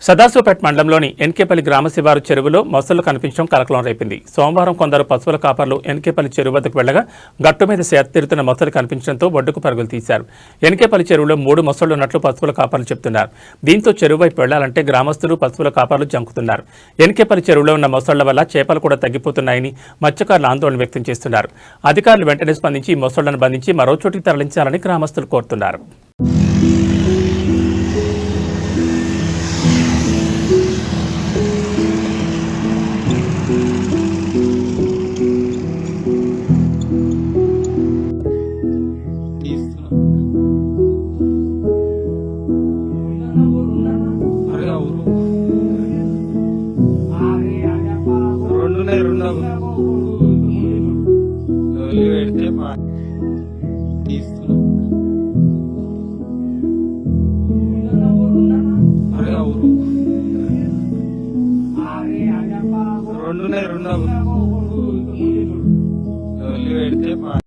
సదాశివపేట మండలంలోని ఎన్కేపల్లి గ్రామ శివారు చెరువులో మొసళ్లు కనిపించడం కలకలం రేపింది. సోమవారం కొందరు పశువుల కాపర్లు ఎన్కేపల్లి చెరువు వద్దకు వెళ్లగా గట్టు మీద సేదతీరుతున్న మొసలు కనిపించడంతో ఒడ్డుకు పరుగులు తీశారు. ఎన్కేపల్లి చెరువులో 3 మొసళ్లు ఉన్నట్లు పశువుల కాపర్లు చెబుతున్నారు. దీంతో చెరువు వైపు వెళ్లాలంటే గ్రామస్తులు పశువుల కాపర్లు జంకుతున్నారు. ఎన్కేపల్లి చెరువులో ఉన్న మొసళ్ల వల్ల చేపలు కూడా తగ్గిపోతున్నాయని మత్స్యకారులు ఆందోళన వ్యక్తం చేస్తున్నారు. అధికారులు వెంటనే స్పందించి ఈ మొసళ్లను బంధించి మరో చోటికి తరలించాలని గ్రామస్తులు కోరుతున్నారు. రెండు